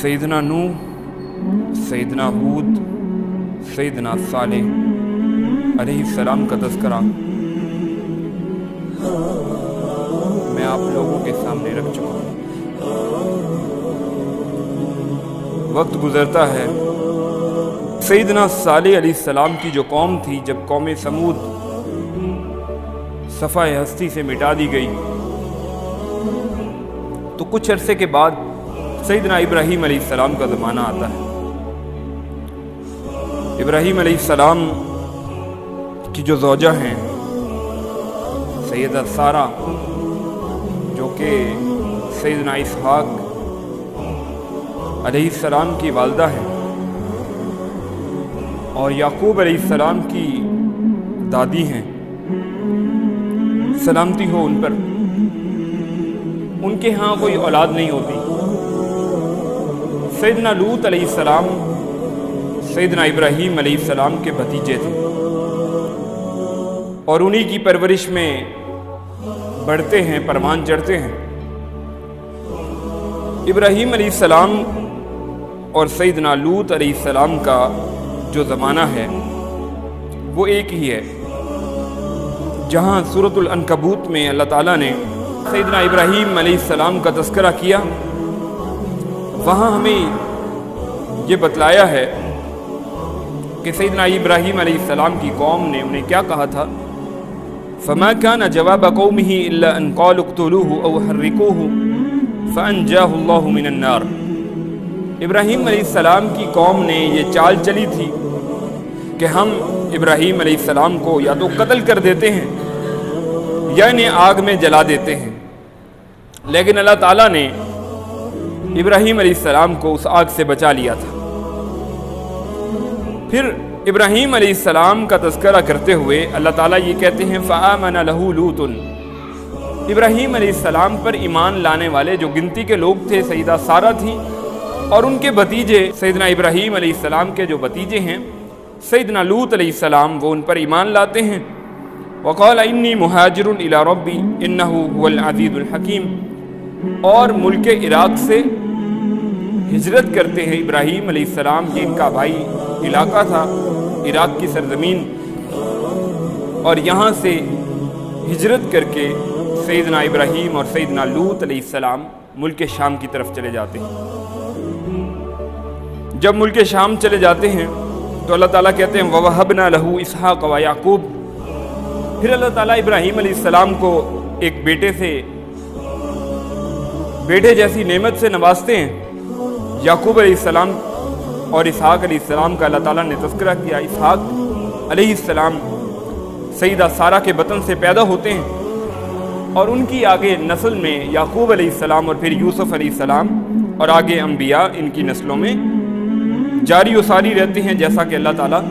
سیدنا نوح، سیدنا ہود، سیدنا صالح علیہ السلام کا تذکرہ میں آپ لوگوں کے سامنے رکھ چکا ہوں۔ وقت گزرتا ہے، سیدنا صالح علیہ السلام کی جو قوم تھی، جب قوم سمود صفحہ ہستی سے مٹا دی گئی تو کچھ عرصے کے بعد سیدنا ابراہیم علیہ السلام کا زمانہ آتا ہے۔ ابراہیم علیہ السلام کی جو زوجہ ہیں سیدہ سارہ، جو کہ سیدنا اسحاق علیہ السلام کی والدہ ہیں اور یعقوب علیہ السلام کی دادی ہیں، سلامتی ہو ان پر، ان کے ہاں کوئی اولاد نہیں ہوتی۔ سیدنا لوط علیہ السلام سیدنا ابراہیم علیہ السلام کے بھتیجے تھے اور انہی کی پرورش میں بڑھتے ہیں، پروان چڑھتے ہیں۔ ابراہیم علیہ السلام اور سیدنا لوط علیہ السلام کا جو زمانہ ہے وہ ایک ہی ہے۔ جہاں سورۃ العنکبوت میں اللہ تعالیٰ نے سیدنا ابراہیم علیہ السلام کا تذکرہ کیا، وہاں ہمیں یہ بتلایا ہے کہ سیدنا ابراہیم علیہ السلام کی قوم نے انہیں کیا کہا تھا، فَمَا كَانَ جَوَابَ قَوْمِهِ إِلَّا أَن قَالُوا اقْتُلُوهُ أَوْ حَرِّقُوهُ فَأَنجَاهُ اللَّهُ مِنَ النَّارِ۔ ابراہیم علیہ السلام کی قوم نے یہ چال چلی تھی کہ ہم ابراہیم علیہ السلام کو یا تو قتل کر دیتے ہیں یا انہیں آگ میں جلا دیتے ہیں، لیکن اللہ تعالیٰ نے ابراہیم علیہ السلام کو اس آگ سے بچا لیا تھا۔ پھر ابراہیم علیہ السلام کا تذکرہ کرتے ہوئے اللہ تعالیٰ یہ کہتے ہیں فَآمَنَ لَهُ لُوطٌ۔ ابراہیم علیہ السلام پر ایمان لانے والے جو گنتی کے لوگ تھے سیدہ سارہ تھیں اور ان کے بھتیجے سیدنا ابراہیم علیہ السلام کے جو بھتیجے ہیں سیدنا لوط علیہ السلام، وہ ان پر ایمان لاتے ہیں۔ وَقَالَ إِنِّي مُهَاجِرٌ إِلَىٰ رَبِّي إِنَّهُ هُوَ الْعَزِيزُ الْحَكِيمُ۔ اور ملک عراق سے ہجرت کرتے ہیں ابراہیم علیہ السلام، جن کا بھائی علاقہ تھا عراق کی سرزمین، اور یہاں سے ہجرت کر کے سیدنا ابراہیم اور سیدنا لوط علیہ السلام ملک شام کی طرف چلے جاتے ہیں۔ جب ملک شام چلے جاتے ہیں تو اللہ تعالیٰ کہتے ہیں وَوَهَبْنَا لَهُ إِسْحَاقَ وَيَعْقُوبَ۔ پھر اللہ تعالیٰ ابراہیم علیہ السلام کو ایک بیٹے جیسی نعمت سے نوازتے ہیں۔ یعقوب علیہ السلام اور اسحاق علیہ السلام کا اللہ تعالیٰ نے تذکرہ کیا۔ اسحاق علیہ السلام سیدہ سارہ کے بطن سے پیدا ہوتے ہیں اور ان کی آگے نسل میں یعقوب علیہ السلام اور پھر یوسف علیہ السلام اور آگے انبیاء ان کی نسلوں میں جاری و ساری رہتے ہیں، جیسا کہ اللہ تعالیٰ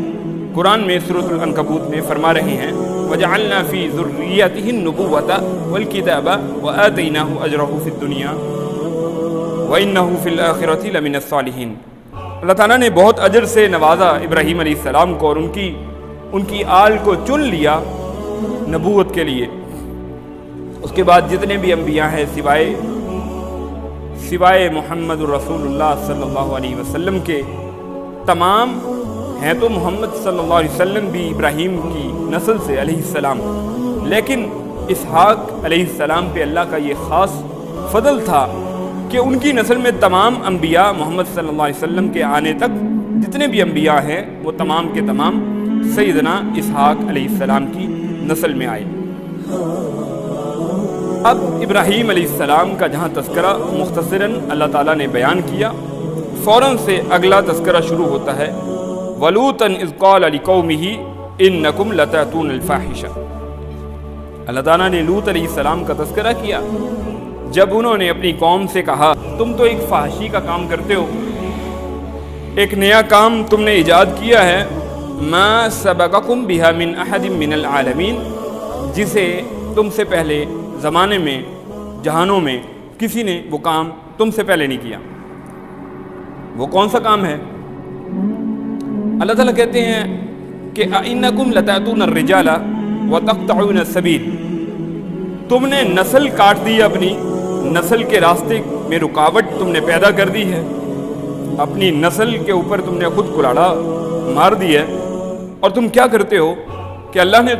قرآن میں سورۃ العنکبوت میں فرما رہے ہیں وَجَعَلْنَا فِي ذُرِّيَّتِهِ النُّبُوَّةَ وَالْكِتَابَ وَآتَيْنَاهُ أَجْرَهُ فِي الدُّنْيَا وَإِنَّهُ فِي الْآخِرَةِ لَمِنَ الصَّالِحِينَ۔ اللہ تعالیٰ نے بہت اجر سے نوازا ابراہیم علیہ السلام کو اور ان کی آل کو چن لیا نبوت کے لیے۔ اس کے بعد جتنے بھی انبیاء ہیں سوائے محمد رسول اللہ صلی اللہ علیہ وسلم کے، تمام ہیں تو محمد صلی اللہ علیہ وسلم بھی ابراہیم کی نسل سے علیہ السلام، لیکن اسحاق علیہ السلام پہ اللہ کا یہ خاص فضل تھا کہ ان کی نسل میں تمام انبیاء محمد صلی اللہ علیہ وسلم کے آنے تک جتنے بھی انبیاء ہیں وہ تمام کے تمام سیدنا اسحاق علیہ السلام کی نسل میں آئے۔ اب ابراہیم علیہ السلام کا جہاں تذکرہ مختصراً اللہ تعالیٰ نے بیان کیا، فوراً سے اگلا تذکرہ شروع ہوتا ہے وَلُوطًا إِذْ قَالَ لِقَوْمِهِ إِنَّكُمْ لَتَأْتُونَ الْفَاحِشَةَ۔ اللہ تعالیٰ نے لوط علیہ السلام کا تذکرہ کیا جب انہوں نے اپنی قوم سے کہا تم تو ایک فحاشی کا کام کرتے ہو، ایک نیا کام تم نے ایجاد کیا ہے، مَا سَبَقَكُمْ بِهَا مِنْ أَحَدٍ مِنَ الْعَالَمِينَ، جسے تم سے پہلے زمانے میں جہانوں میں کسی نے وہ کام تم سے پہلے نہیں کیا۔ وہ کون سا کام ہے؟ اللہ تعالیٰ کہتے ہیں کہ اِنَّكُمْ لَتَأْتُونَ الرِّجَالَ وَتَقْطَعُونَ السَّبِيلَ، تم نے نسل کاٹ دی، اپنی نسل کے راستے میں رکاوٹ تم نے پیدا کر دی ہے، اپنی نسل کے اوپر تم نے خود کلاڑا مار دی ہے، اور تم کیا کرتے ہو کہ اللہ نے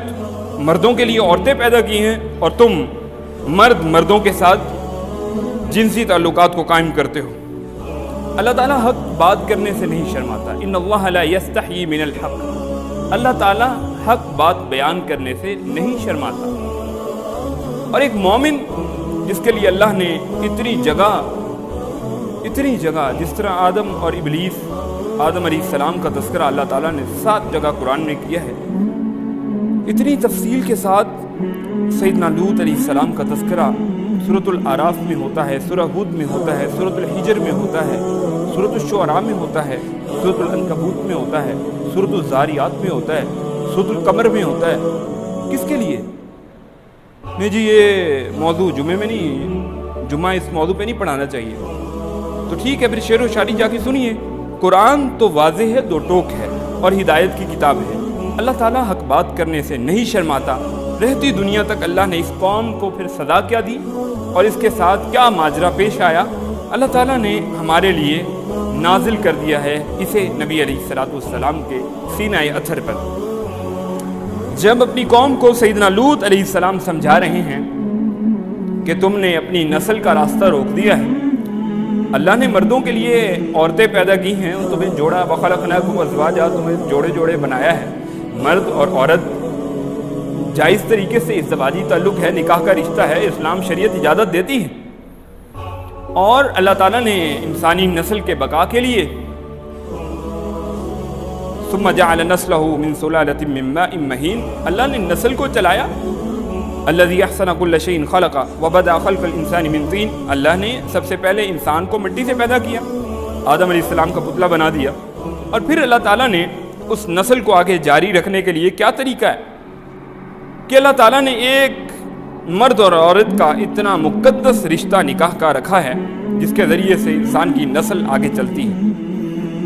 مردوں کے لیے عورتیں پیدا کی ہیں اور تم مردوں کے ساتھ جنسی تعلقات کو قائم کرتے ہو۔ اللہ تعالیٰ حق بات کرنے سے نہیں شرماتا، ان اللہ لا یستحیی من الحق، اللہ تعالیٰ حق بات بیان کرنے سے نہیں شرماتا۔ اور ایک مومن جس کے لیے اللہ نے اتنی جگہ جس طرح آدم اور ابلیس، آدم علیہ السلام کا تذکرہ اللہ تعالیٰ نے 7 جگہ قرآن میں کیا ہے، اتنی تفصیل کے ساتھ سیدنا لوط علیہ السلام کا تذکرہ سورۃ الاعراف میں ہوتا ہے، سورہ ہود میں ہوتا ہے، سورۃ الحجر میں ہوتا ہے، سورۃ الشعراء میں ہوتا ہے، سورۃ العنکبوت میں ہوتا ہے، سورۃ الزاریات میں ہوتا ہے، سورۃ القمر میں ہوتا ہے۔ کس کے لیے؟ نہیں جی یہ موضوع جمعے میں نہیں، جمعہ اس موضوع پہ نہیں پڑھانا چاہیے، تو ٹھیک ہے پھر شعر و شاعری جا کے سنیے۔ قرآن تو واضح ہے، 2 ٹوک ہے اور ہدایت کی کتاب ہے۔ اللہ تعالیٰ حق بات کرنے سے نہیں شرماتا۔ رہتی دنیا تک اللہ نے اس قوم کو پھر سزا کیا دی اور اس کے ساتھ کیا ماجرا پیش آیا، اللہ تعالیٰ نے ہمارے لیے نازل کر دیا ہے اسے نبی علیہ السلام کے سینہ اطہر پر۔ جب اپنی قوم کو سیدنا لوط علیہ السلام سمجھا رہے ہیں کہ تم نے اپنی نسل کا راستہ روک دیا ہے، اللہ نے مردوں کے لیے عورتیں پیدا کی ہیں، تمہیں جوڑا وخلقناکم ازواجا، تمہیں جوڑے جوڑے بنایا ہے۔ مرد اور عورت جائز طریقے سے ازدواجی تعلق ہے، نکاح کا رشتہ ہے، اسلام شریعت اجازت دیتی ہے، اور اللہ تعالیٰ نے انسانی نسل کے بقا کے لیے ثم جعل نسلہ من سلالۃ من ماء مہین، اللہ نے نسل کو چلایا۔ الذی احسن کل شیء خلق وبدأ خلق الانسان من طین، اللہ نے سب سے پہلے انسان کو مٹی سے پیدا کیا، آدم علیہ السلام کا پتلا بنا دیا، اور پھر اللہ تعالیٰ نے اس نسل کو آگے جاری رکھنے کے لیے کیا طریقہ ہے کہ اللہ تعالیٰ نے ایک مرد اور عورت کا اتنا مقدس رشتہ نکاح کا رکھا ہے جس کے ذریعے سے انسان کی نسل آگے چلتی ہے۔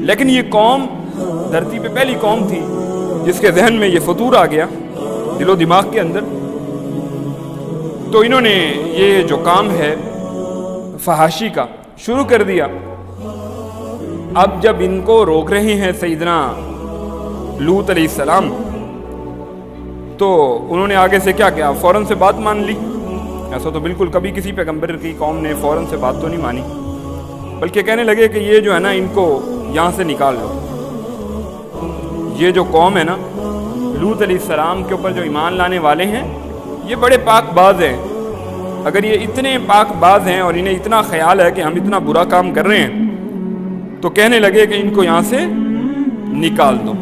لیکن یہ قوم دھرتی پہ پہلی قوم تھی جس کے ذہن میں یہ فطور آ گیا، دل و دماغ کے اندر، تو انہوں نے یہ جو کام ہے فحاشی کا شروع کر دیا۔ اب جب ان کو روک رہے ہیں سیدنا لوط علیہ السلام، تو انہوں نے آگے سے کیا کیا؟ فوراً سے بات مان لی۔ ایسا تو بالکل کبھی کسی پیغمبر کی قوم نے فوراً سے بات تو نہیں مانی، بلکہ کہنے لگے کہ یہ جو ہے نا ان کو یہاں سے نکال لو۔ یہ جو قوم ہے نا لوط علیہ السلام کے اوپر جو ایمان لانے والے ہیں، یہ بڑے پاک باز ہیں۔ اگر یہ اتنے پاک باز ہیں اور انہیں اتنا خیال ہے کہ ہم اتنا برا کام کر رہے ہیں، تو کہنے لگے کہ ان کو یہاں سے نکال دو۔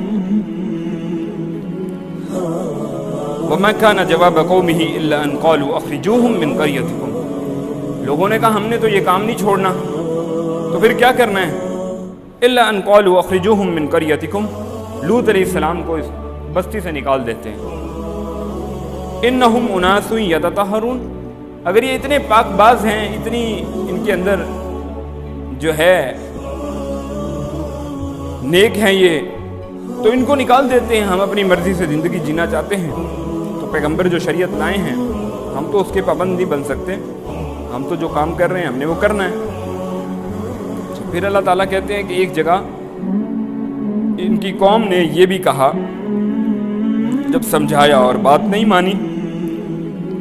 وَمَا كَانَ جَوَابَ قَوْمِهِ إِلَّا أَن قَالُوا أَخْرِجُوهُم مِّن قَرْيَتِكُمْ، لوگوں نے کہا ہم نے تو یہ کام نہیں چھوڑنا، تو پھر کیا کرنا ہے؟ إِلَّا أَن قَالُوا أَخْرِجُوهُم مِّن قَرْيَتِكُمْ، لوط علیہ السلام کو اس بستی سے نکال دیتے ہیں۔ إِنَّهُمْ أُنَاسٌ يَتَطَهَّرُونَ، اگر یہ اتنے پاک باز ہیں، اتنی ان کے اندر جو ہے نیک ہیں یہ، تو ان کو نکال دیتے ہیں، ہم اپنی مرضی سے زندگی جینا چاہتے ہیں۔ تو پیغمبر جو شریعت لائے ہیں ہم تو اس کے پابند نہیں بن سکتے، ہم تو جو کام کر رہے ہیں ہم نے وہ کرنا ہے۔ پھر اللہ تعالیٰ کہتے ہیں کہ ایک جگہ ان کی قوم نے یہ بھی کہا، جب سمجھایا اور بات نہیں مانی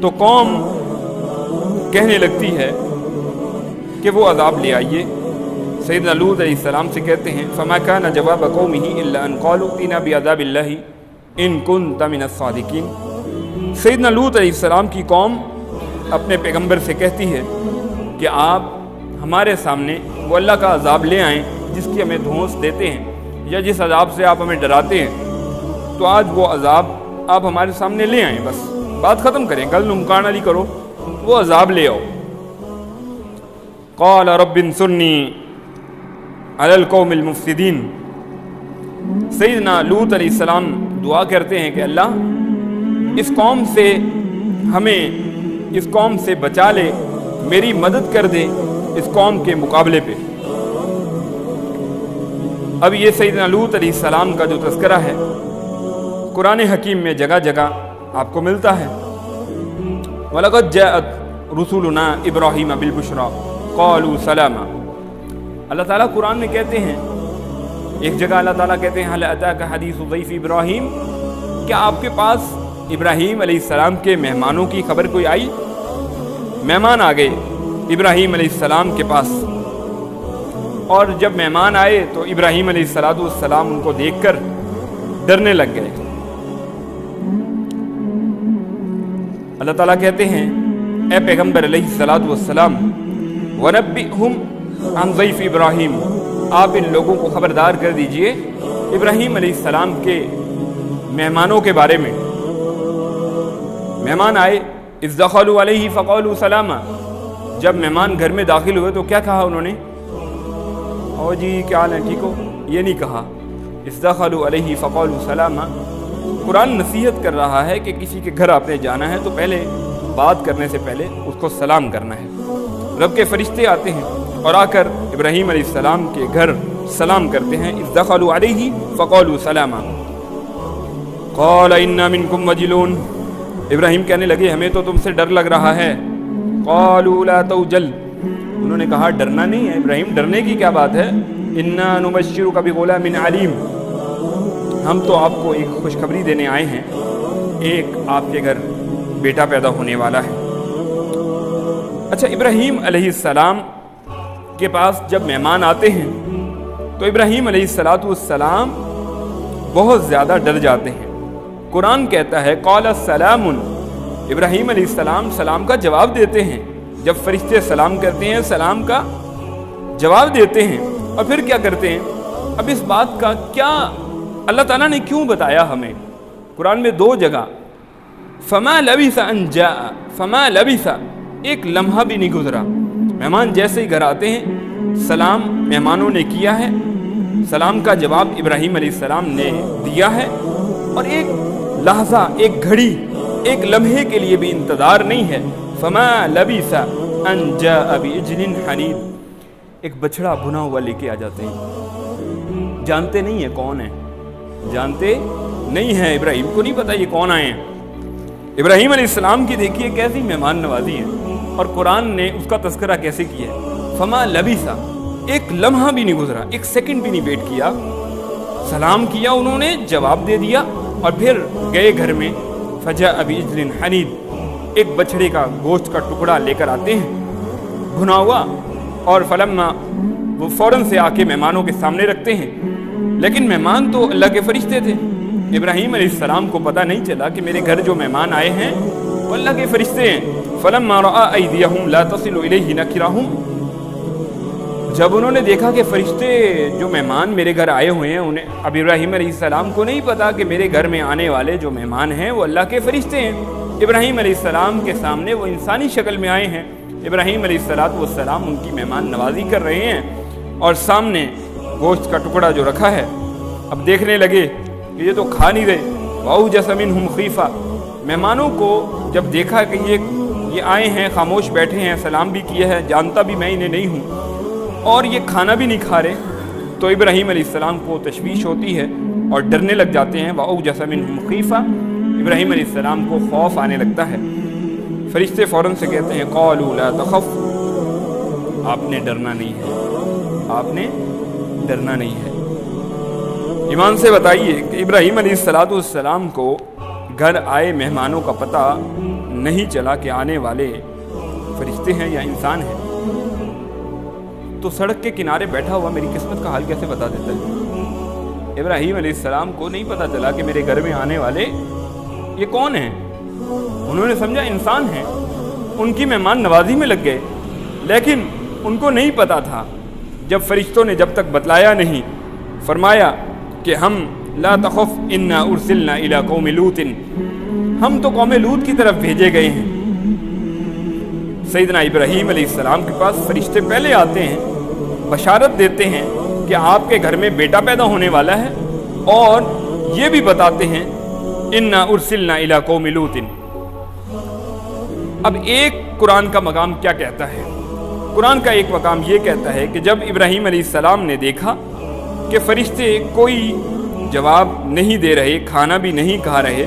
تو قوم کہنے لگتی ہے کہ وہ عذاب لے آئیے۔ سیدنا لوط علیہ السلام سے کہتے ہیں فَمَا كَانَ جَوَابَ قَوْمِهِ إِلَّا أَن قَالُوا ائْتِنَا بِعَذَابِ اللَّهِ إِن كُنتَ مِنَ الصَّادِقِينَ، سیدنا لوط علیہ السلام کی قوم اپنے پیغمبر سے کہتی ہے کہ آپ ہمارے سامنے وہ اللہ کا عذاب لے آئیں جس کی ہمیں دھونس دیتے ہیں، یا جس عذاب سے آپ ہمیں ڈراتے ہیں، تو آج وہ عذاب آپ ہمارے سامنے لے آئیں، بس بات ختم کریں، گل نمکان علی کرو، وہ عذاب لے آؤ۔ قال رب انصرنی علی القوم المفسدین، سیدنا لوط علیہ السلام دعا کرتے ہیں کہ اللہ اس قوم سے ہمیں اس قوم سے بچا لے، میری مدد کر دے اس قوم کے مقابلے پہ۔ اب یہ سیدنا لوط علیہ السلام کا جو تذکرہ ہے قرآن حکیم میں جگہ جگہ آپ کو ملتا ہے۔ وَلَقَدْ جَاءَتْ رُسُلُنَا إِبْرَاهِيمَ بِالْبُشْرَى قَالُوا سَلَامًا، اللہ تعالیٰ قرآن میں کہتے ہیں، ایک جگہ اللہ تعالیٰ کہتے ہیں، حل اتاک حدیث ضیف ابراہیم، کیا آپ کے پاس ابراہیم علیہ السلام کے مہمانوں کی خبر کوئی آئی؟ مہمان آ گئے ابراہیم علیہ السلام کے پاس، اور جب مہمان آئے تو ابراہیم علیہ السلام ان کو دیکھ کر ڈرنے لگ گئے۔ اللہ تعالیٰ کہتے ہیں، اے پیغمبر علیہ السلام، وَنَبِّئْهُمْ عَنْ ضَيْفِ ابراہیم، آپ ان لوگوں کو خبردار کر دیجئے ابراہیم علیہ السلام کے مہمانوں کے بارے میں۔ مہمان آئے، اِذْ دَخَلُوا عَلَيْهِ فَقَالُوا سَلَامًا، جب مہمان گھر میں داخل ہوئے تو کیا کہا انہوں نے؟ او جی کیا حال ہے، ٹھیک ہو؟ یہ نہیں کہا۔ اِذْ دَخَلُوا عَلَيْهِ فَقَالُوا سَلَامًا۔ قرآن نصیحت کر رہا ہے کہ کسی کے گھر آپ نے جانا ہے تو پہلے بات کرنے سے پہلے اس کو سلام کرنا ہے۔ رب کے فرشتے آتے ہیں اور آ کر ابراہیم علیہ السلام کے گھر سلام کرتے ہیں۔ اِذْ دَخَلُوا عَلَيْهِ فَقَالُوا سَلَامًا قَالَ إِنَّا مِنْكُمْ وَجِلُونَ، ابراہیم کہنے لگے ہمیں تو تم سے ڈر لگ رہا ہے۔ قَالُوا لَا تَوْجَلْ، انہوں نے کہا ڈرنا نہیں ہے ابراہیم، ڈرنے کی کیا بات ہے۔ إِنَّا نُبَشِّرُكَ بِغُلَامٍ عَلِيمٍ، ہم تو آپ کو ایک خوشخبری دینے آئے ہیں، ایک آپ کے گھر بیٹا پیدا ہونے والا ہے۔ اچھا، ابراہیم علیہ السلام کے پاس جب مہمان آتے ہیں تو ابراہیم علیہ السلام بہت زیادہ ڈر جاتے ہیں۔ قرآن کہتا ہے قال السلام، ابراہیم علیہ السلام سلام کا جواب دیتے ہیں۔ جب فرشتے سلام کرتے ہیں سلام کا جواب دیتے ہیں، اور پھر کیا کرتے ہیں؟ اب اس بات کا کیا اللہ تعالیٰ نے کیوں بتایا ہمیں؟ قرآن میں دو جگہ فما لبث ان جاء، فما لبث، ایک لمحہ بھی نہیں گزرا، مہمان جیسے ہی گھر آتے ہیں سلام مہمانوں نے کیا ہے، سلام کا جواب ابراہیم علیہ السلام نے دیا ہے، اور ایک لحظہ، ایک گھڑی، ایک لمحے کے لیے بھی انتظار نہیں ہے۔ فما لبث ان جاء بعجل حنیذ، ایک بچڑا بھنا ہوا لے کے آ جاتے ہیں، جانتے نہیں ہیں کون ہے، جانتے نہیں ہیں، ابراہیم کو نہیں پتا یہ کون آئے ہیں۔ ابراہیم علیہ السلام کی دیکھیے کیسی مہمان نوازی ہے، اور قرآن نے اس کا تذکرہ کیسے کیا ہے۔ فما لبث، ایک لمحہ بھی نہیں گزرا، ایک سیکنڈ بھی نہیں ویٹ کیا، سلام کیا انہوں نے، جواب دے دیا، اور پھر گئے گھر میں۔ فجاء بعجل حنیذ، ایک بچڑے کا گوشت کا ٹکڑا لے کر آتے ہیں بھنا ہوا، اور فلما، وہ فوراً سے آ کے مہمانوں کے سامنے رکھتے ہیں۔ لیکن مہمان تو اللہ کے فرشتے تھے، ابراہیم علیہ السلام کو پتہ نہیں چلا کہ میرے گھر جو مہمان آئے ہیں وہ اللہ کے فرشتے ہیں۔ فلما رأى أيديهم لا تصل إليه نكرهم، جب انہوں نے دیکھا کہ فرشتے جو مہمان میرے گھر آئے ہوئے ہیں، انہیں اب ابراہیم علیہ السلام کو نہیں پتا کہ میرے گھر میں آنے والے جو مہمان ہیں وہ اللہ کے فرشتے ہیں۔ ابراہیم علیہ السلام کے سامنے وہ انسانی شکل میں آئے ہیں، ابراہیم علیہ السلام ان کی مہمان نوازی کر رہے ہیں، اور سامنے گوشت کا ٹکڑا جو رکھا ہے، اب دیکھنے لگے کہ یہ تو کھا نہیں رہے۔ وَأَوْجَسَ مِنْهُمْ خِيفَةً، مہمانوں کو جب دیکھا کہ یہ آئے ہیں، خاموش بیٹھے ہیں، سلام بھی کیا ہے، جانتا بھی میں انہیں نہیں ہوں، اور یہ کھانا بھی نہیں کھا رہے، تو ابراہیم علیہ السلام کو تشویش ہوتی ہے اور ڈرنے لگ جاتے ہیں۔ وَأَوْجَسَ مِنْهُمْ خِيفَةً، ابراہیم علیہ السلام کو خوف آنے لگتا ہے۔ فرشتے فوراً سے کہتے ہیں قَالُوا لَا تَخَفْ، آپ نے ڈرنا نہیں ہے، آپ نے ڈرنا نہیں ہے۔ ایمان سے بتائیے کہ ابراہیم علیہ السلام کو گھر آئے مہمانوں کا پتہ نہیں چلا کہ آنے والے فرشتے ہیں یا انسان ہیں، تو سڑک کے کنارے بیٹھا ہوا میری قسمت کا حال کیسے بتا دیتا ہے؟ ابراہیم علیہ السلام کو نہیں پتا چلا کہ میرے گھر میں آنے والے یہ کون ہیں، انہوں نے سمجھا انسان ہیں، ان کی مہمان نوازی میں لگ گئے، لیکن ان کو نہیں پتا تھا، جب فرشتوں نے جب تک بتلایا نہیں، فرمایا کہ ہم لا تخف انا ارسلنا الی قوم لوط، ہم تو قوم لوط کی طرف بھیجے گئے ہیں۔ سیدنا ابراہیم علیہ السلام کے پاس فرشتے پہلے آتے ہیں، بشارت دیتے ہیں کہ آپ کے گھر میں بیٹا پیدا ہونے والا ہے، اور یہ بھی بتاتے ہیں انا ارسلنا الی قوم لوط۔ اب ایک قرآن کا مقام کیا کہتا ہے؟ قرآن کا ایک مقام یہ کہتا ہے کہ جب ابراہیم علیہ السلام نے دیکھا کہ فرشتے کوئی جواب نہیں دے رہے، کھانا بھی نہیں کھا رہے،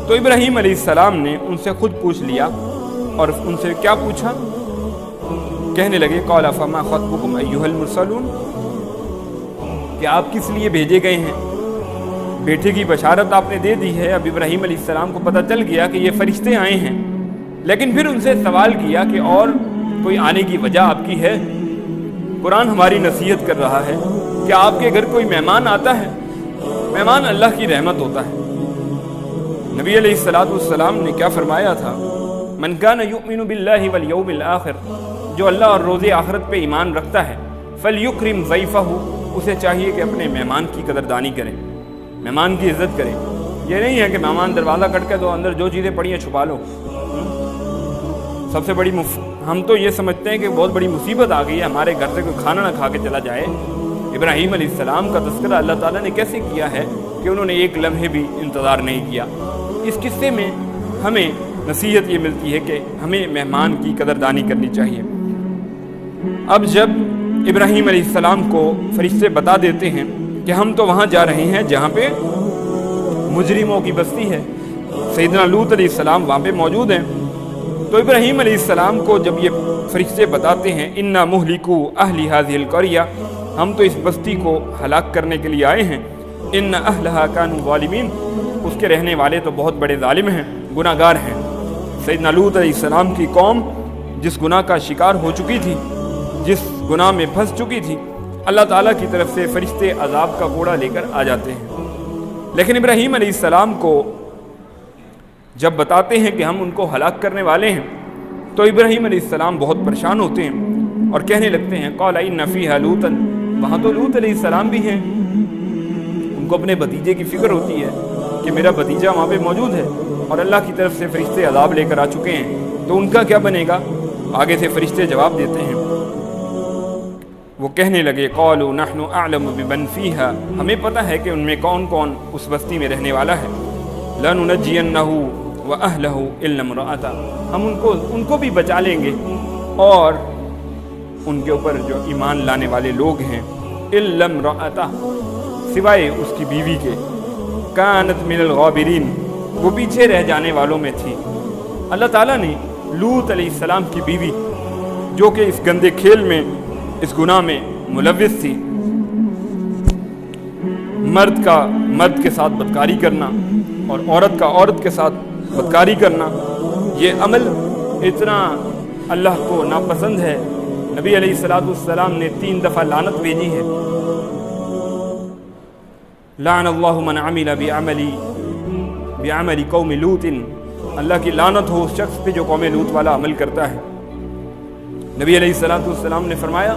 تو ابراہیم علیہ السلام نے ان سے خود پوچھ لیا، اور ان سے کیا پوچھا کہنے لگے قال فما خطبکم ایھا المرسلون، کہ آپ کس لیے بھیجے گئے ہیں؟ بیٹے کی بشارت آپ نے دے دی ہے، اب ابراہیم علیہ السلام کو پتہ چل گیا کہ یہ فرشتے آئے ہیں، لیکن پھر ان سے سوال کیا کہ اور کوئی آنے کی وجہ آپ کی ہے؟ قرآن ہماری نصیحت کر رہا ہے کہ آپ کے گھر کوئی مہمان آتا ہے، مہمان اللہ کی رحمت ہوتا ہے۔ نبی علیہ السلام نے کیا فرمایا تھا؟ من کان یؤمن باللہ والیوم الآخر، جو اللہ اور روز آخرت پہ ایمان رکھتا ہے، فلیکرم ضیفہ، اسے چاہیے کہ اپنے مہمان کی قدردانی کرے، مہمان کی عزت کرے۔ یہ نہیں ہے کہ مہمان دروازہ کٹ کے تو اندر جو چیزیں پڑی ہیں چھپا لو۔ سب سے بڑی ہم تو یہ سمجھتے ہیں کہ بہت بڑی مصیبت آ گئی ہے، ہمارے گھر سے کوئی کھانا نہ کھا کے چلا جائے۔ ابراہیم علیہ السلام کا تذکرہ اللہ تعالیٰ نے کیسے کیا ہے کہ انہوں نے ایک لمحے بھی انتظار نہیں کیا۔ اس قصے میں ہمیں نصیحت یہ ملتی ہے کہ ہمیں مہمان کی قدردانی کرنی چاہیے۔ اب جب ابراہیم علیہ السلام کو فرشتے بتا دیتے ہیں کہ ہم تو وہاں جا رہے ہیں جہاں پہ مجرموں کی بستی ہے، سیدنا لوط علیہ السلام وہاں پہ موجود ہیں، تو ابراہیم علیہ السلام کو جب یہ فرشتے بتاتے ہیں انا مہلکو اہل ھذہ القریہ، ہم تو اس بستی کو ہلاک کرنے کے لیے آئے ہیں، ان اہلھا کانوا ظالمین، اس کے رہنے والے تو بہت بڑے ظالم ہیں، گناہ گار ہیں۔ سیدنا لوط علیہ السلام کی قوم جس گناہ کا شکار ہو چکی تھی، جس گناہ میں پھنس چکی تھی، اللہ تعالیٰ کی طرف سے فرشتے عذاب کا کوڑا لے کر آ جاتے ہیں۔ لیکن ابراہیم علیہ السلام کو جب بتاتے ہیں کہ ہم ان کو ہلاک کرنے والے ہیں، تو ابراہیم علیہ السلام بہت پریشان ہوتے ہیں اور کہنے لگتے ہیں قال ان فیھا لوطا، وہاں تو لوط علیہ السلام بھی ہیں۔ ان کو اپنے بھتیجے کی فکر ہوتی ہے کہ میرا بھتیجا وہاں پہ موجود ہے اور اللہ کی طرف سے فرشتے عذاب لے کر آ چکے ہیں، تو ان کا کیا بنے گا؟ آگے سے فرشتے جواب دیتے ہیں، وہ کہنے لگے قالوا نحن اعلم بمن فیھا، ہمیں پتہ ہے کہ ان میں کون کون اس بستی میں رہنے والا ہے، لننجینہ واہلہ الا امرأتہ، ہم ان کو بھی بچا لیں گے اور ان کے اوپر جو ایمان لانے والے لوگ ہیں، الا امرأتہ، سوائے اس کی بیوی کے، کانت من الغابرین، وہ پیچھے رہ جانے والوں میں تھی۔ اللہ تعالیٰ نے لوط علیہ السلام کی بیوی جو کہ اس گندے کھیل میں، اس گناہ میں ملوث تھی، مرد کا مرد کے ساتھ بدکاری کرنا اور عورت کا عورت کے ساتھ بدکاری کرنا، یہ عمل اتنا اللہ کو ناپسند ہے، نبی علیہ السلام نے 3 دفعہ لعنت بھیجی ہے، لعن اللہ من عمل بعمل قوم لوط، اللہ کی لعنت ہو اس شخص پہ جو قوم لوط والا عمل کرتا ہے۔ نبی علیہ السلام نے فرمایا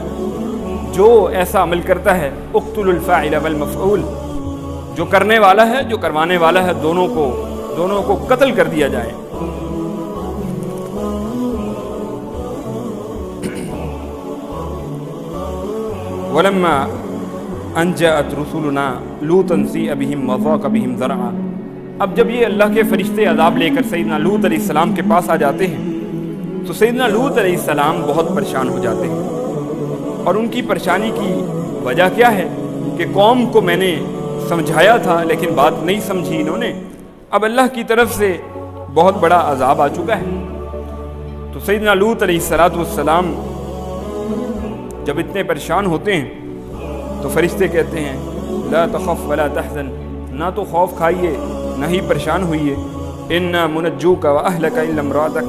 جو ایسا عمل کرتا ہے اقتلوا الفاعل والمفعول، جو کرنے والا ہے جو کروانے والا ہے، دونوں کو قتل کر دیا جائے۔ ولما ان جاءت رسولنا لوطا سیء بهم وضاق بهم ذرعا، اب جب یہ اللہ کے فرشتے عذاب لے کر سیدنا لوط علیہ السلام کے پاس آ جاتے ہیں تو سیدنا لوط علیہ السلام بہت پریشان ہو جاتے ہیں، اور ان کی پریشانی کی وجہ کیا ہے کہ قوم کو میں نے سمجھایا تھا لیکن بات نہیں سمجھی انہوں نے، اب اللہ کی طرف سے بہت بڑا عذاب آ چکا ہے۔ تو سیدنا لوط علیہ السلام جب اتنے پریشان ہوتے ہیں تو فرشتے کہتے ہیں لا تخف ولا تحزن، نہ تو خوف کھائیے نہ ہی پریشان ہوئیے، انا منجوک واہلک الا امرأتک،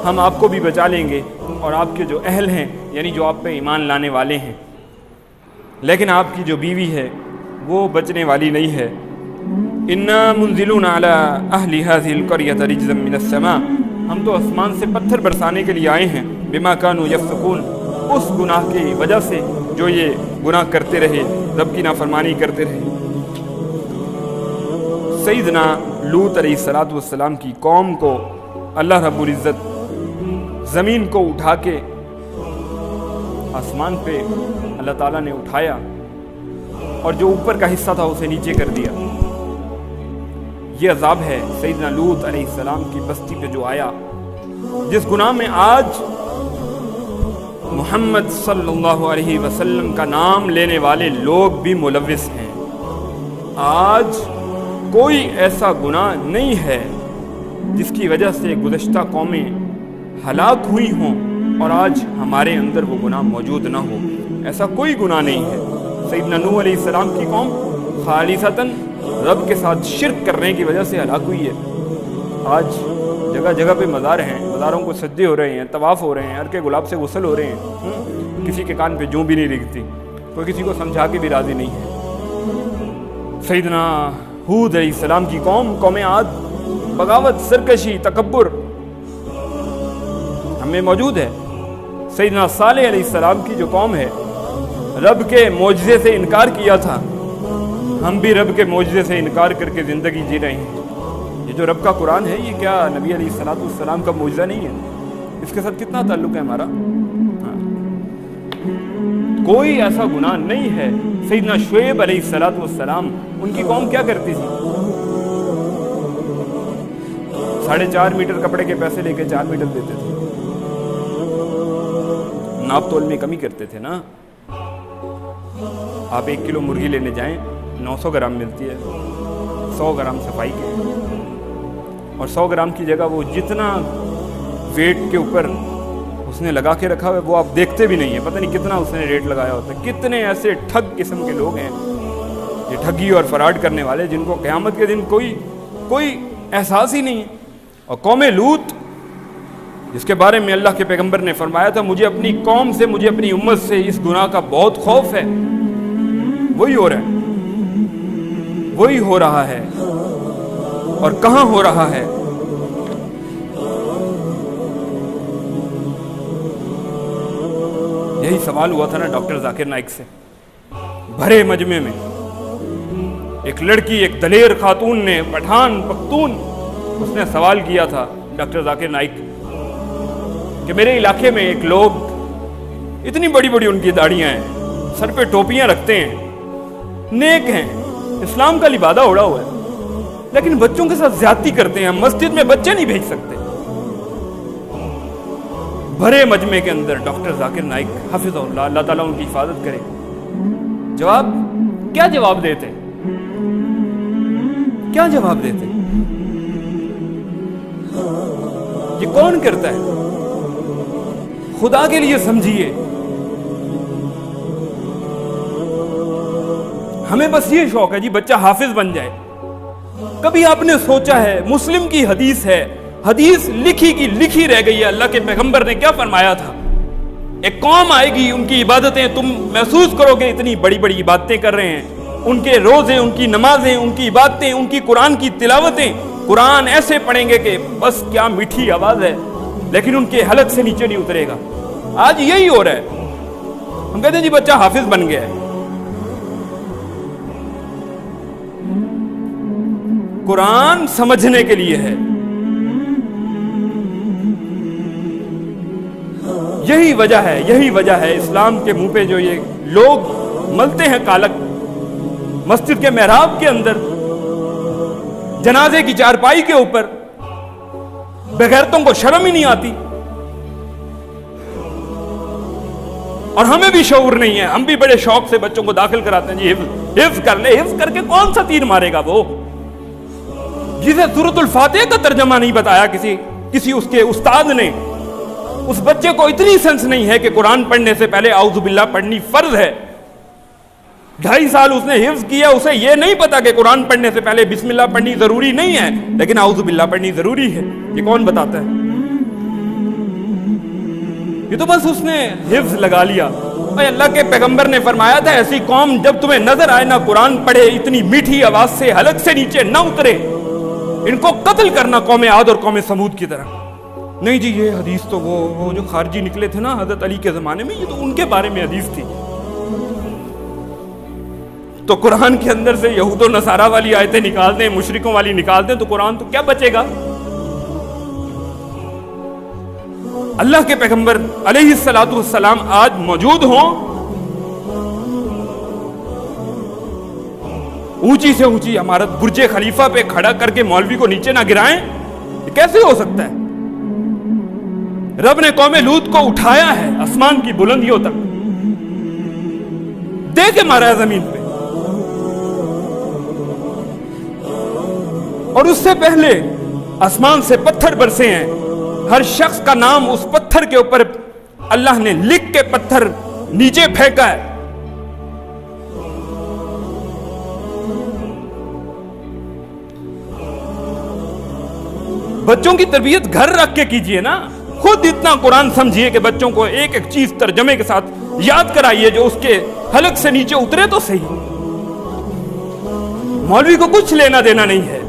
ہم آپ کو بھی بچا لیں گے اور آپ کے جو اہل ہیں یعنی جو آپ پہ ایمان لانے والے ہیں، لیکن آپ کی جو بیوی ہے وہ بچنے والی نہیں ہے۔ انا منزلون علی اہل ھذہ القریۃ رجزا من السماء، ہم تو آسمان سے پتھر برسانے کے لیے آئے ہیں، بما کانوا یفسقون، اس گناہ کی وجہ سے جو یہ گناہ کرتے رہے، رب کی نافرمانی کرتے رہے۔ سیدنا لوط علیہ السلام کی قوم کو اللہ رب العزت زمین کو اٹھا کے آسمان پہ اللہ تعالیٰ نے اٹھایا اور جو اوپر کا حصہ تھا اسے نیچے کر دیا۔ یہ عذاب ہے سیدنا لوط علیہ السلام کی بستی پہ جو آیا، جس گناہ میں آج محمد صلی اللہ علیہ وسلم کا نام لینے والے لوگ بھی ملوث ہیں۔ آج کوئی ایسا گناہ نہیں ہے جس کی وجہ سے گزشتہ قومیں ہلاک ہوئی ہوں اور آج ہمارے اندر وہ گناہ موجود نہ ہو. ایسا کوئی گناہ نہیں ہے. سیدنا نوح علیہ السلام کی قوم خالصتاً رب کے ساتھ شرک کرنے کی وجہ سے ہلاک ہوئی ہے. آج جگہ جگہ پہ مزار ہیں, مزاروں کو سجدے ہو رہے ہیں, طواف ہو رہے ہیں, عرق گلاب سے غسل ہو رہے ہیں. کسی کے کان پہ جوں بھی نہیں رکھتی, کوئی کسی کو سمجھا کے بھی راضی نہیں ہے. سیدنا ہود علیہ السلام کی قوم عاد, بغاوت, سرکشی, تکبر ہمیں موجود ہے. سیدنا صالح علیہ السلام کی جو قوم ہے, رب کے معجزے سے انکار کیا تھا. ہم بھی رب کے معجزے سے انکار کر کے زندگی جی رہے ہیں. یہ جو رب کا قرآن ہے, یہ کیا نبی علیہ السلام کا معجزہ نہیں ہے؟ اس کے ساتھ کتنا تعلق ہے ہمارا؟ کوئی ایسا گناہ نہیں ہے. سیدنا شعیب علیہ السلام, ان کی قوم کیا کرتی تھی؟ 4.5 میٹر کپڑے کے پیسے لے کے 4 میٹر دیتے تھے. ناپ تول میں کمی کرتے تھے نا. آپ 1 کلو مرغی لینے جائیں, 900 گرام ملتی ہے, 100 گرام صفائی کے, اور 100 گرام کی جگہ وہ جتنا ویٹ کے اوپر اس نے لگا کے رکھا ہے وہ آپ دیکھتے بھی نہیں ہیں. پتہ نہیں کتنا اس نے ریٹ لگایا ہوتا ہے. کتنے ایسے ٹھگ قسم کے لوگ ہیں, یہ ٹھگی اور فراڈ کرنے والے, جن کو قیامت کے دن کوئی احساس ہی نہیں ہے. اور قوم لوط, جس کے بارے میں اللہ کے پیغمبر نے فرمایا تھا مجھے اپنی قوم سے, مجھے اپنی امت سے اس گناہ کا بہت خوف ہے, وہی ہو رہا ہے, وہی ہو رہا ہے. اور کہاں ہو رہا ہے؟ یہی سوال ہوا تھا نا ڈاکٹر ذاکر نائک سے. بھرے مجمع میں ایک لڑکی, ایک دلیر خاتون نے, پٹھان پختون, اس نے سوال کیا تھا ڈاکٹر ذاکر نائک کہ میرے علاقے میں ایک لوگ, اتنی بڑی بڑی ان کی داڑیاں ہیں, سر پہ ٹوپیاں رکھتے ہیں, نیک ہیں, اسلام کا لبادہ اوڑھا ہوا ہے, لیکن بچوں کے ساتھ زیادتی کرتے ہیں. مسجد میں بچے نہیں بھیج سکتے. بھرے مجمع کے اندر ڈاکٹر ذاکر نائک حفظ اللہ, اللہ تعالیٰ ان کی حفاظت کرے, جواب کیا جواب دیتے؟ کیا جواب دیتے؟ یہ کون کرتا ہے؟ خدا کے لیے سمجھیے. ہمیں بس یہ شوق ہے جی بچہ حافظ بن جائے. کبھی آپ نے سوچا ہے, مسلم کی حدیث ہے, حدیث لکھی کی لکھی رہ گئی ہے. اللہ کے پیغمبر نے کیا فرمایا تھا؟ ایک قوم آئے گی, ان کی عبادتیں تم محسوس کرو گے اتنی بڑی بڑی عبادتیں کر رہے ہیں, ان کے روزے, ان کی نمازیں, ان کی عبادتیں, ان کی قرآن کی تلاوتیں, قرآن ایسے پڑھیں گے کہ بس کیا میٹھی آواز ہے, لیکن ان کے حلق سے نیچے نہیں اترے گا. آج یہی ہو رہا ہے. ہم کہتے ہیں جی بچہ حافظ بن گیا ہے. قرآن سمجھنے کے لیے ہے. یہی وجہ ہے اسلام کے منہ پہ جو یہ لوگ ملتے ہیں کالک, مسجد کے محراب کے اندر, جنازے کی چارپائی کے اوپر, بغیرتوں کو شرم ہی نہیں آتی. اور ہمیں بھی شعور نہیں ہے, ہم بھی بڑے شوق سے بچوں کو داخل کراتے ہیں جی حفظ کر لے. حفظ کر کے کون سا تیر مارے گا وہ, جسے سورۃ الفاتحہ کا ترجمہ نہیں بتایا کسی اس کے استاد نے. اس بچے کو اتنی سینس نہیں ہے کہ قرآن پڑھنے سے پہلے اعوذ باللہ پڑھنی فرض ہے. 2.5 سال اس نے حفظ کیا, اسے یہ نہیں پتا کہ قرآن پڑھنے سے پہلے بسم اللہ پڑھنی ضروری نہیں ہے, لیکن اعوذ باللہ پڑھنی ضروری ہے. یہ کون بتاتا ہے؟ یہ تو بس اس نے حفظ لگا لیا. اللہ کے پیغمبر نے فرمایا تھا ایسی قوم جب تمہیں نظر آئے نہ قرآن پڑھے, اتنی میٹھی آواز سے حلق سے نیچے نہ اترے, ان کو قتل کرنا قوم عاد اور قوم سمود کی طرح. نہیں جی یہ حدیث تو وہ جو خارجی نکلے تھے نا حضرت علی کے زمانے میں, یہ تو ان کے بارے میں حدیث تھی. تو قرآن کے اندر سے یہود و نصارہ والی آیتیں نکال دیں, مشرکوں والی نکال دیں, تو قرآن تو کیا بچے گا؟ اللہ کے پیغمبر علیہ السلام آج موجود ہوں, اونچی سے اونچی عمارت برج خلیفہ پہ کھڑا کر کے مولوی کو نیچے نہ گرائیں, یہ کیسے ہو سکتا ہے؟ رب نے قوم لوط کو اٹھایا ہے آسمان کی بلندیوں تک, دے کے مارا ہے زمین پہ. اور اس سے پہلے آسمان سے پتھر برسے ہیں, ہر شخص کا نام اس پتھر کے اوپر اللہ نے لکھ کے پتھر نیچے پھینکا ہے. بچوں کی تربیت گھر رکھ کے کیجئے نا. خود اتنا قرآن سمجھیے کہ بچوں کو ایک ایک چیز ترجمے کے ساتھ یاد کرائیے جو اس کے حلق سے نیچے اترے تو صحیح. مولوی کو کچھ لینا دینا نہیں ہے.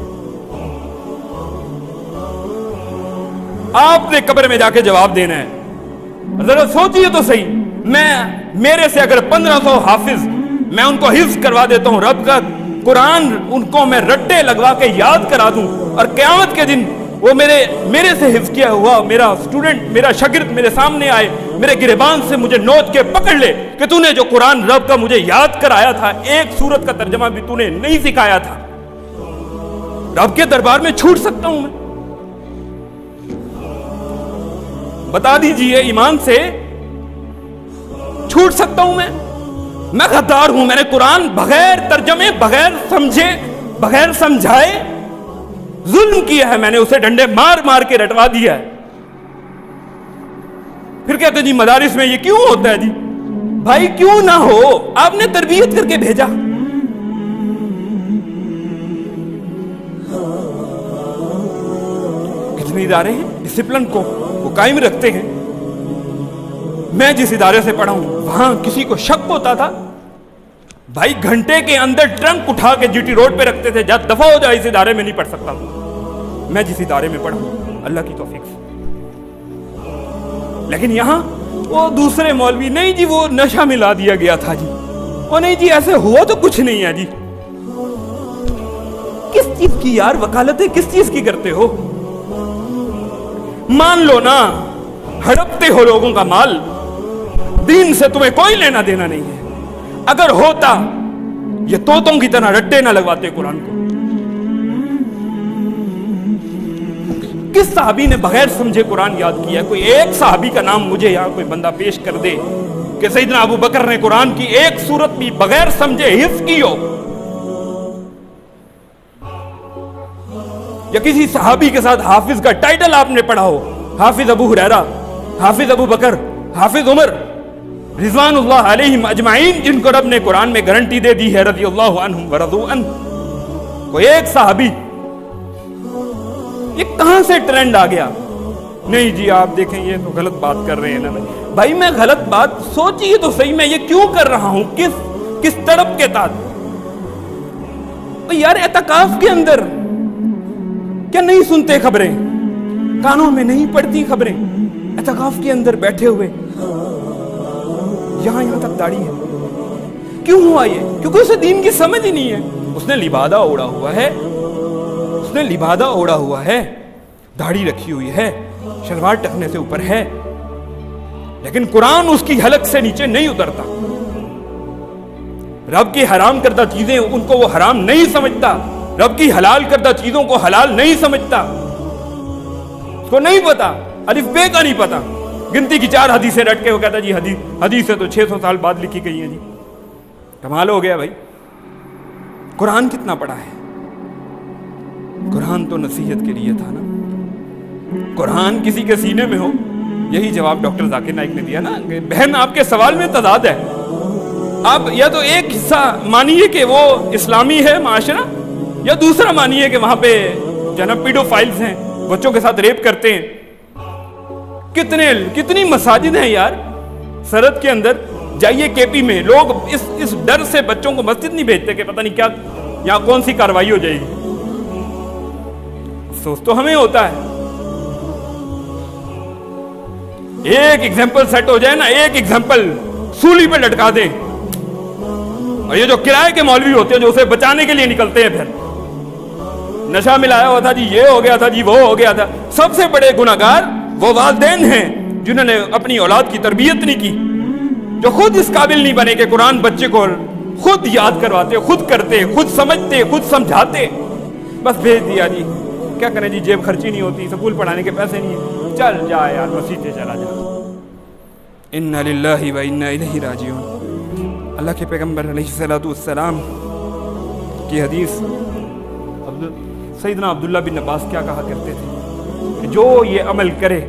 آپ نے قبر میں جا کے جواب دینا ہے. ذرا سوچئے تو صحیح. میرے سے اگر 1500 حافظ میں ان کو حفظ کروا دیتا ہوں, رب کا قرآن ان کو میں رٹے لگوا کے یاد کرا دوں, اور قیامت کے دن وہ میرے سے حفظ کیا ہوا میرا اسٹوڈنٹ, میرا شاگرد میرے سامنے آئے, میرے گریبان سے مجھے نوچ کے پکڑ لے کہ تو نے جو قرآن رب کا مجھے یاد کرایا تھا, ایک سورت کا ترجمہ بھی تو نے نہیں سکھایا تھا, رب کے دربار میں چھوٹ سکتا ہوں میں؟ بتا دیجئے ایمان سے, چھوٹ سکتا ہوں میں غدار ہوں. میں نے قرآن بغیر ترجمے, بغیر سمجھے, بغیر سمجھائے ظلم کیا ہے. میں نے اسے ڈنڈے مار مار کے رٹوا دیا ہے. پھر کہتے جی مدارس میں یہ کیوں ہوتا ہے؟ جی بھائی کیوں نہ ہو, آپ نے تربیت کر کے بھیجا. کتنے ادارے ہیں ڈسپلن کو وہ قائم رکھتے ہیں. میں جس ادارے سے پڑھا ہوں وہاں کسی کو شک ہوتا تھا, بھائی گھنٹے کے اندر ٹرنک اٹھا کے جی ٹی روڈ پہ رکھتے تھے, جا دفع ہو جائے, اس ادارے میں نہیں پڑھ سکتا. میں جس ادارے میں پڑھا ہوں اللہ کی توفیق سے. لیکن یہاں وہ دوسرے مولوی, نہیں جی وہ نشہ ملا دیا گیا تھا جی, وہ نہیں جی ایسے ہوا تو کچھ نہیں ہے جی. کس چیز کی یار وکالتیں کس چیز کی کرتے ہو؟ مان لو نا, ہڑپتے ہو لوگوں کا مال, دین سے تمہیں کوئی لینا دینا نہیں ہے. اگر ہوتا یہ طوطوں کی طرح رٹے نہ لگواتے قرآن کو. کس صحابی نے بغیر سمجھے قرآن یاد کیا؟ کوئی ایک صحابی کا نام مجھے یہاں کوئی بندہ پیش کر دے کہ سیدنا ابو بکر نے قرآن کی ایک سورت بھی بغیر سمجھے حفظ کی ہو, یا کسی صحابی کے ساتھ حافظ کا ٹائٹل آپ نے پڑھا ہو, حافظ ابو ہریرہ, حافظ ابو بکر, حافظ عمر رضوان اللہ علیہم اجمعین, جن کو رب نے قرآن میں گارنٹی دے دی ہے رضی اللہ عنہم ورضوا عنہ. کوئی ایک صحابی, یہ کہاں سے ٹرینڈ آ گیا؟ نہیں جی آپ دیکھیں یہ تو غلط بات کر رہے ہیں نا. بھائی میں غلط بات سوچیے تو صحیح, میں یہ کیوں کر رہا ہوں, کس طرف کے تحت؟ یار اعتکاف کے اندر کیا نہیں سنتے خبریں, کانوں میں نہیں پڑتی خبریں؟ اعتکاف کے اندر بیٹھے ہوئے یہاں تک داڑھی ہے. کیوں ہوا یہ؟ کیونکہ اسے دین کی سمجھ ہی نہیں ہے. اس نے لبادہ اوڑا ہوا ہے, اس نے لبادہ اوڑا ہوا ہے, داڑھی رکھی ہوئی ہے, شلوار ٹکنے سے اوپر ہے, لیکن قرآن اس کی حلق سے نیچے نہیں اترتا. رب کی حرام کردہ چیزیں ان کو وہ حرام نہیں سمجھتا, رب کی حلال کردہ چیزوں کو حلال نہیں سمجھتا. اس کو نہیں پتا, الف بے کا نہیں پتا. گنتی کی 4 حدیثیں رٹ کے وہ کہتا جی حدیثیں تو 600 سال بعد لکھی گئی ہیں. جی کمال ہو گیا بھائی. قرآن کتنا پڑھا ہے؟ قرآن تو نصیحت کے لیے تھا نا. قرآن کسی کے سینے میں ہو. یہی جواب ڈاکٹر ذاکر نائک نے دیا نا. بہن آپ کے سوال میں تضاد ہے. آپ یا تو ایک حصہ مانیے کہ وہ اسلامی ہے معاشرہ, یا دوسرا مانیے کہ وہاں پہ جناب پیڈو فائلز ہیں, بچوں کے ساتھ ریپ کرتے ہیں. کتنی مساجد ہیں یار. سرحد کے اندر جائیے کے پی میں, لوگ اس ڈر سے بچوں کو مسجد نہیں بھیجتے کہ پتہ نہیں کیا یہاں کون سی کاروائی ہو جائے گی. افسوس تو ہمیں ہوتا ہے. ایک ایگزامپل سیٹ ہو جائے نا, ایک ایگزامپل سولی پہ لٹکا دیں, اور یہ جو کرائے کے مولوی ہوتے ہیں جو اسے بچانے کے لیے نکلتے ہیں, پھر نشہ ملایا ہوا تھا جی, یہ ہو گیا تھا جی, وہ ہو گیا تھا. سب سے بڑے گناہگار وہ والدین ہیں جنہوں نے اپنی اولاد کی تربیت نہیں کی, جو خود اس قابل نہیں بنے کہ قرآن بچے کو خود یاد کرواتے, خود کرتے, خود سمجھتے, خود سمجھاتے. بس بھیج دیا جی, کیا کریں جی, جیب خرچی نہیں ہوتی, سکول پڑھانے کے پیسے نہیں ہیں, چل جا یار مسجد سے چلا جا. انا للہ و انا الیہ راجعون. اللہ کے پیغمبر علیہ الصلوۃ والسلام کی حدیث, سیدنا عبداللہ بن عباس کیا کہا کرتے تھے کہ جو یہ عمل کرے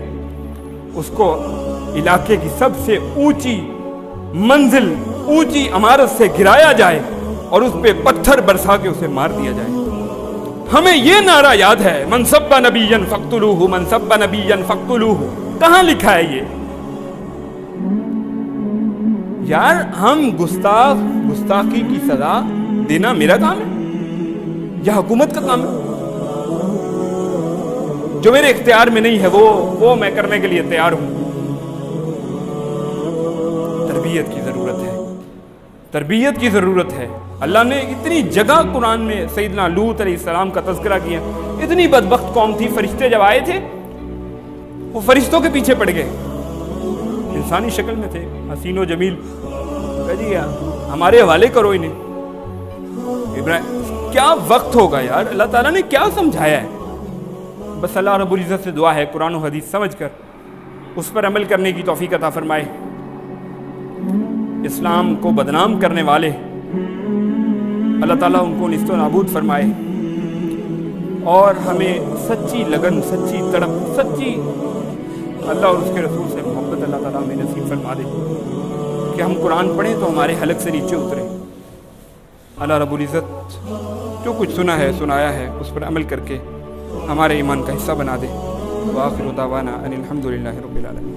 اس کو علاقے کی سب سے اونچی منزل، اونچی عمارت سے گرایا جائے اور اس پہ پتھر برسا کے اسے مار دیا جائے۔ ہمیں یہ نعرہ یاد ہے، من سب نبیا فاقتلوہ، من سب نبیا فاقتلوہ۔ کہاں لکھا ہے یہ؟ یار ہم گستاخی کی سزا دینا میرا کام ہے یا حکومت کا کام ہے؟ جو میرے اختیار میں نہیں ہے وہ میں کرنے کے لیے تیار ہوں۔ تربیت کی ضرورت ہے، تربیت کی ضرورت ہے۔ اللہ نے اتنی جگہ قرآن میں سیدنا لوط علیہ السلام کا تذکرہ کیا۔ اتنی بدبخت قوم تھی، فرشتے جب آئے تھے وہ فرشتوں کے پیچھے پڑ گئے، انسانی شکل میں تھے، حسین و جمیل۔ جی ہمارے حوالے کرو انہیں۔ ابراہیم کیا وقت ہوگا یار، اللہ تعالیٰ نے کیا سمجھایا ہے؟ بس اللہ رب العزت سے دعا ہے قرآن و حدیث سمجھ کر اس پر عمل کرنے کی توفیق عطا فرمائے۔ اسلام کو بدنام کرنے والے اللہ تعالیٰ ان کو نیست و نابود فرمائے، اور ہمیں سچی لگن، سچی تڑپ، سچی اللہ اور اس کے رسول سے محبت اللہ تعالیٰ ہمیں نصیب فرما دے کہ ہم قرآن پڑھیں تو ہمارے حلق سے نیچے اتریں۔ اللہ رب العزت جو کچھ سنا ہے، سنایا ہے، اس پر عمل کر کے ہمارے ایمان کا حصہ بنا دے۔ وآخر دعوانا ان الحمد للہ رب العالمین۔